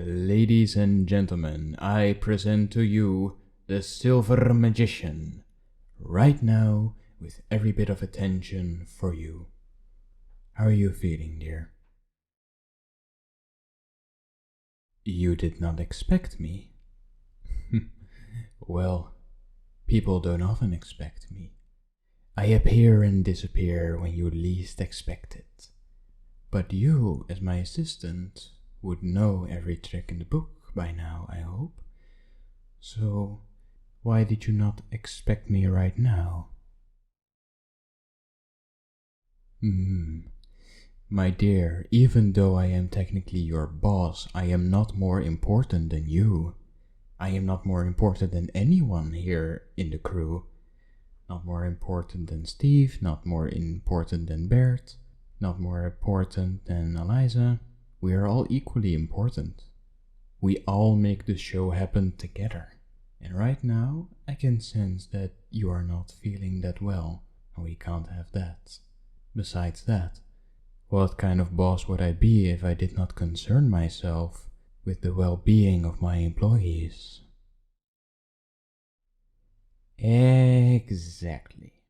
Ladies and gentlemen, I present to you the Silver Magician, right now with every bit of attention for you. How are you feeling, dear? You did not expect me? Well, people don't often expect me. I appear and disappear when you least expect it. But you, as my assistant, would know every trick in the book by now, I hope. So, why did you not expect me right now? My dear, even though I am technically your boss, I am not more important than you. I am not more important than anyone here in the crew. Not more important than Steve, not more important than Bert, not more important than Eliza. We are all equally important. We all make the show happen together. And right now, I can sense that you are not feeling that well, and we can't have that. Besides that, what kind of boss would I be if I did not concern myself with the well-being of my employees? Exactly.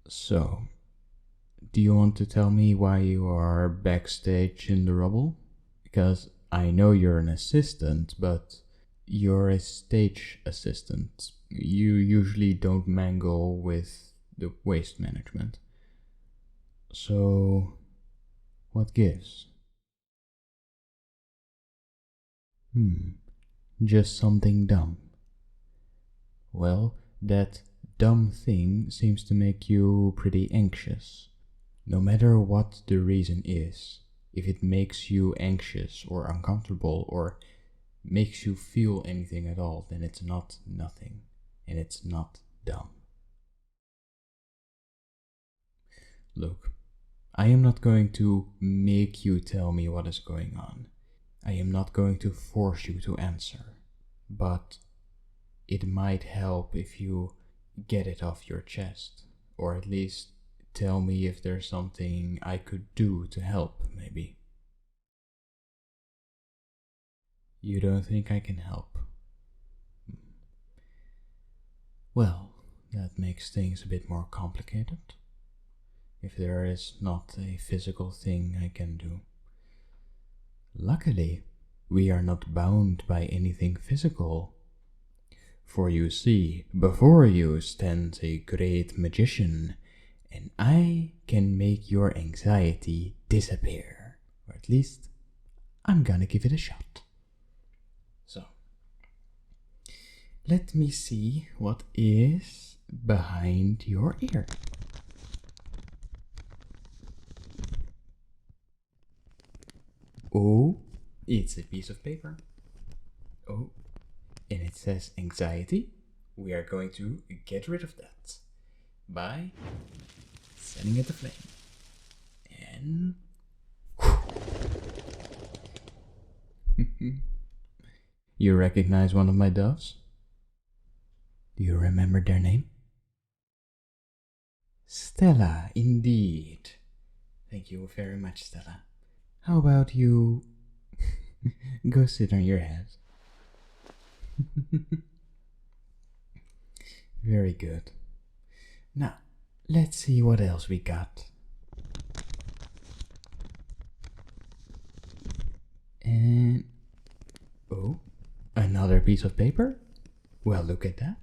So, do you want to tell me why you are backstage in the rubble? Because I know you're an assistant, but you're a stage assistant. You usually don't mangle with the waste management. So, what gives? Just something dumb. Well, that dumb thing seems to make you pretty anxious. No matter what the reason is, if it makes you anxious or uncomfortable or makes you feel anything at all, then it's not nothing, and it's not dumb. Look, I am not going to make you tell me what is going on. I am not going to force you to answer, but it might help if you get it off your chest, or at least tell me if there's something I could do to help, maybe. You don't think I can help? Well, that makes things a bit more complicated. If there is not a physical thing I can do. Luckily, we are not bound by anything physical. For you see, before you stands a great magician, and I can make your anxiety disappear. Or at least, I'm gonna give it a shot. So, let me see what is behind your ear. Oh, it's a piece of paper. Oh, and it says anxiety. We are going to get rid of that by setting it aflame. And you recognize one of my doves? Do you remember their name? Stella, indeed. Thank you very much, Stella. How about you go sit on your head? Very good. Now, let's see what else we got. And oh, another piece of paper? Well, look at that.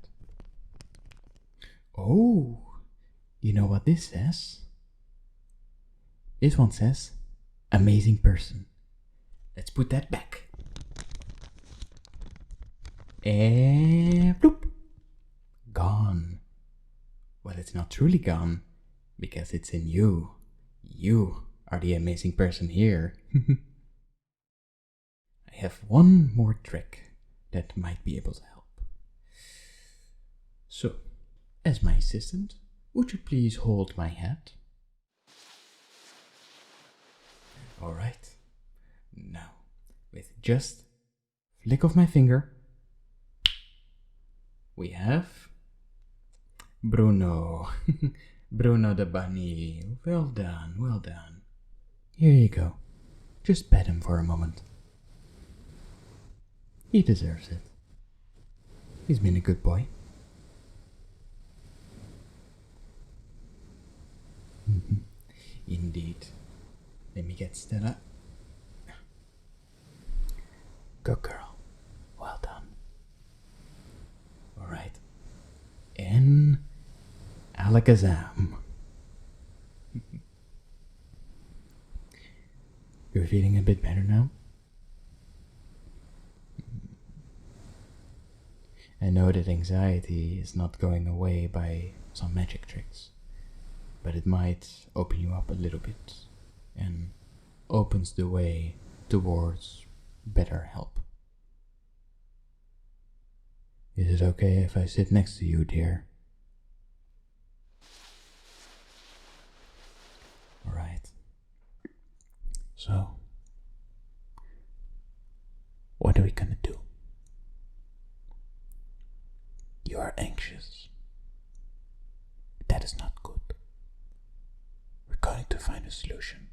Oh, you know what this says? This one says, amazing person. Let's put that back. And bloop. Gone. Well, it's not truly gone, because it's in you. You are the amazing person here. I have one more trick that might be able to help. So, as my assistant, would you please hold my hat? Alright. Now, with just flick of my finger, we have Bruno. Bruno the bunny. Well done, well done. Here you go. Just pet him for a moment. He deserves it. He's been a good boy. Indeed. Let me get Stella. Good girl. Well done. Alright. And Alakazam. You're feeling a bit better now? I know that anxiety is not going away by some magic tricks, but it might open you up a little bit and opens the way towards better help. Is it okay if I sit next to you, dear? Alright. So, what are we gonna do? You are anxious. That is not good. We're going to find a solution.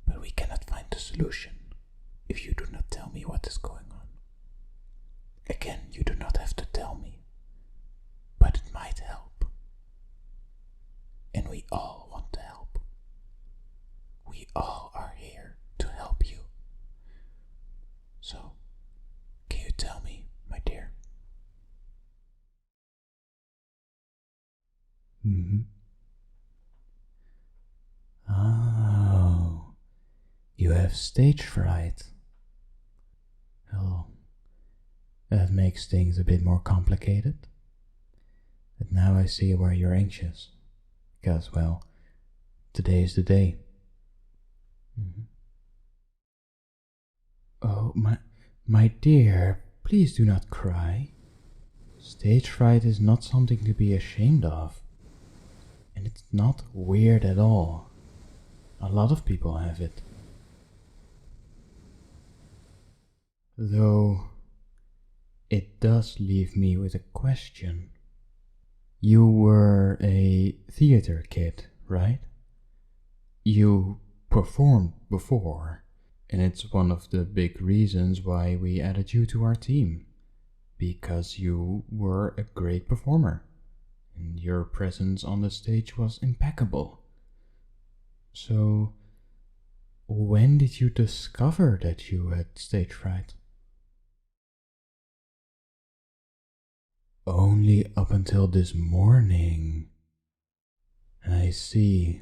But we cannot find the solution if you do not tell me what is going on. Again, you do not have to tell me, but it might help. And we all want to help. We all are here to help you. So, can you tell me, my dear? Oh, you have stage fright. Well, that makes things a bit more complicated. But now I see why you're anxious. Because, well, today is the day. Oh, my dear, please do not cry. Stage fright is not something to be ashamed of. And it's not weird at all. A lot of people have it. Though, it does leave me with a question. You were a theater kid, right? You performed before, and it's one of the big reasons why we added you to our team. Because you were a great performer, and your presence on the stage was impeccable. So, when did you discover that you had stage fright? Only up until this morning. I see.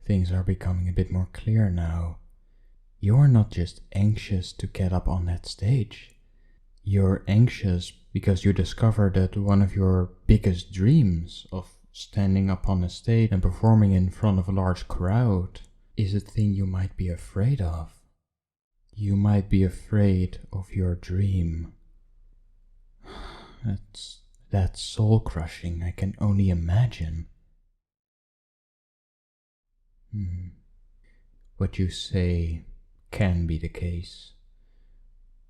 Things are becoming a bit more clear now. You're not just anxious to get up on that stage. You're anxious because you discover that one of your biggest dreams of standing up on a stage and performing in front of a large crowd is a thing you might be afraid of. You might be afraid of your dream. That's soul-crushing, I can only imagine. What you say can be the case.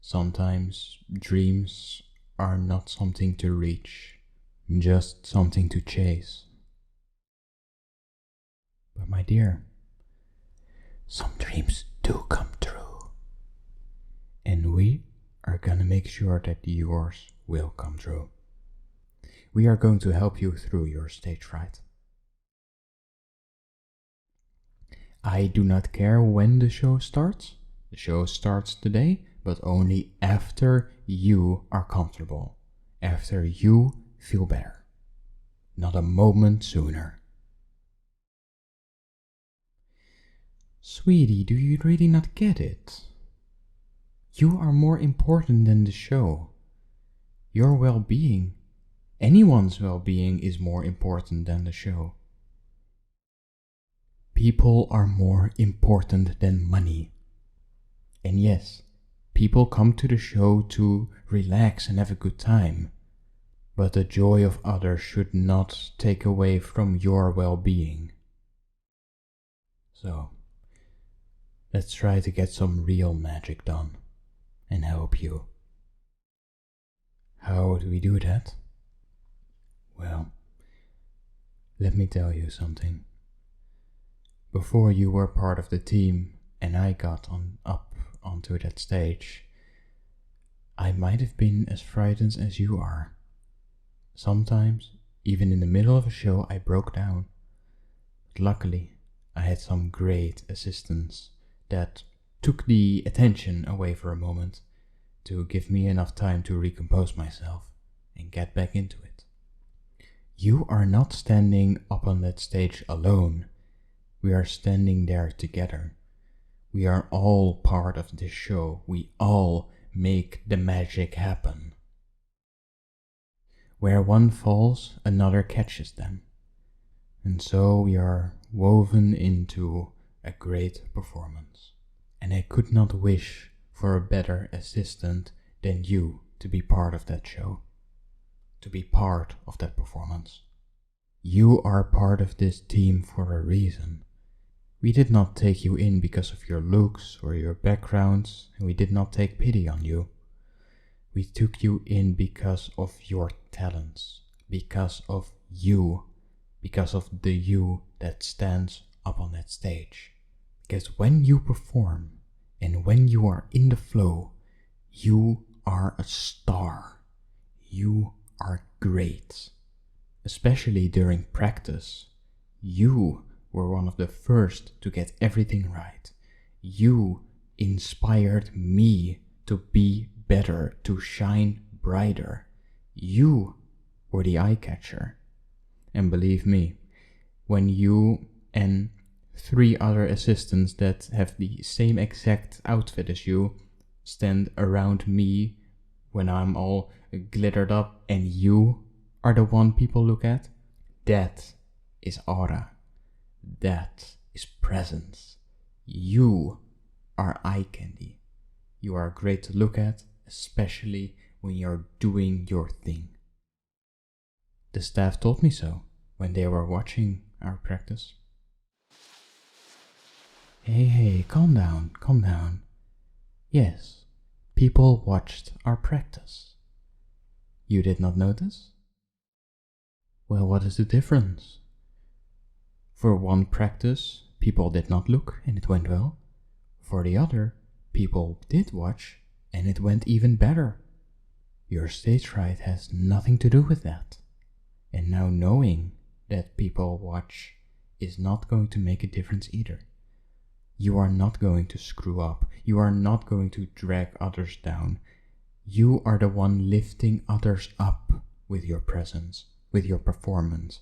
Sometimes dreams are not something to reach, just something to chase. But my dear, some dreams do come true. And we are gonna make sure that yours will come true. We are going to help you through your stage fright. I do not care when the show starts. The show starts today, but only after you are comfortable. After you feel better. Not a moment sooner. Sweetie, do you really not get it? You are more important than the show. Your well-being, anyone's well-being, is more important than the show. People are more important than money. And yes, people come to the show to relax and have a good time. But the joy of others should not take away from your well-being. So, let's try to get some real magic done and help you. How do we do that? Well, let me tell you something. Before you were part of the team and I got up onto that stage, I might have been as frightened as you are. Sometimes, even in the middle of a show, I broke down. But luckily, I had some great assistants that took the attention away for a moment to give me enough time to recompose myself and get back into it. You are not standing up on that stage alone. We are standing there together. We are all part of this show. We all make the magic happen. Where one falls, another catches them. And so we are woven into a great performance. And I could not wish for a better assistant than you to be part of that show, to be part of that performance. You are part of this team for a reason. We did not take you in because of your looks or your backgrounds, and we did not take pity on you. We took you in because of your talents, because of you, because of the you that stands up on that stage. Because when you perform and when you are in the flow, you are a star. You are great. Especially during practice, you were one of the first to get everything right. You inspired me to be better, to shine brighter. You were the eye catcher. And believe me, when you and 3 other assistants that have the same exact outfit as you stand around me when I'm all glittered up and you are the one people look at, that is aura. That is presence. You are eye candy. You are great to look at, especially when you're doing your thing. The staff told me so when they were watching our practice. Hey, calm down. Yes, people watched our practice. You did not notice? Well, what is the difference? For one practice, people did not look and it went well. For the other, people did watch and it went even better. Your stage fright has nothing to do with that. And now knowing that people watch is not going to make a difference either. You are not going to screw up. You are not going to drag others down. You are the one lifting others up with your presence, with your performance,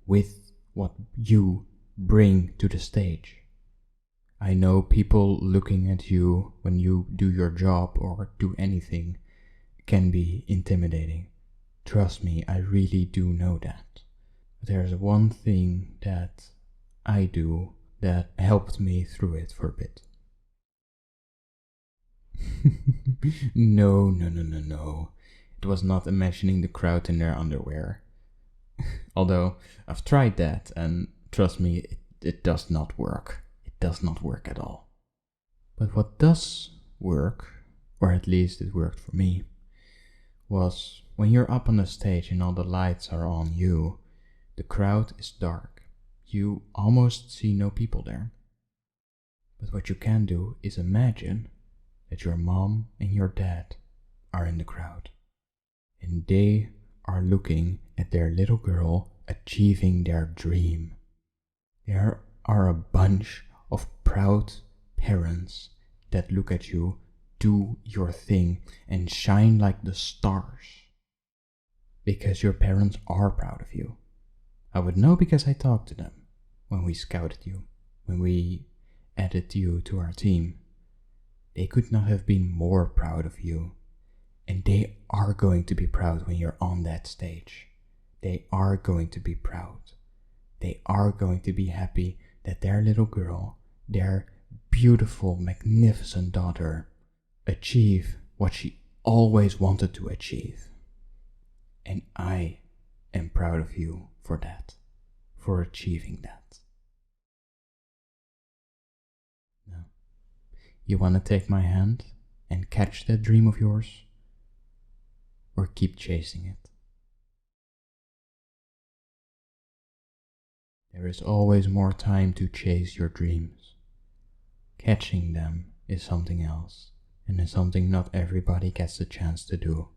with what you bring to the stage. I know people looking at you when you do your job or do anything can be intimidating. Trust me, I really do know that. But there's one thing that I do that helped me through it for a bit. No. It was not imagining the crowd in their underwear. Although I've tried that and trust me, it does not work. It does not work at all. But what does work, or at least it worked for me, was when you're up on the stage and all the lights are on you, the crowd is dark. You almost see no people there. But what you can do is imagine that your mom and your dad are in the crowd. And they are looking at their little girl achieving their dream. There are a bunch of proud parents that look at you do your thing and shine like the stars. Because your parents are proud of you. I would know because I talked to them when we scouted you, when we added you to our team. They could not have been more proud of you. And they are going to be proud when you're on that stage. They are going to be proud. They are going to be happy that their little girl, their beautiful, magnificent daughter, achieve what she always wanted to achieve. And I am proud of you for that, for achieving that. Now, you want to take my hand and catch that dream of yours? Or keep chasing it? There is always more time to chase your dreams. Catching them is something else, and is something not everybody gets the chance to do.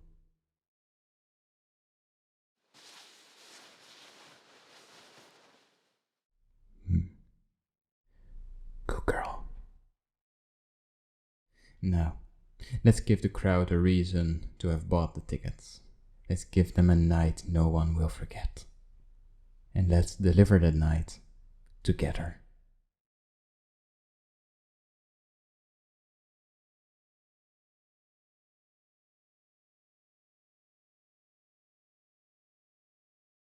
Good girl. Now, let's give the crowd a reason to have bought the tickets. Let's give them a night no one will forget. And let's deliver that night together.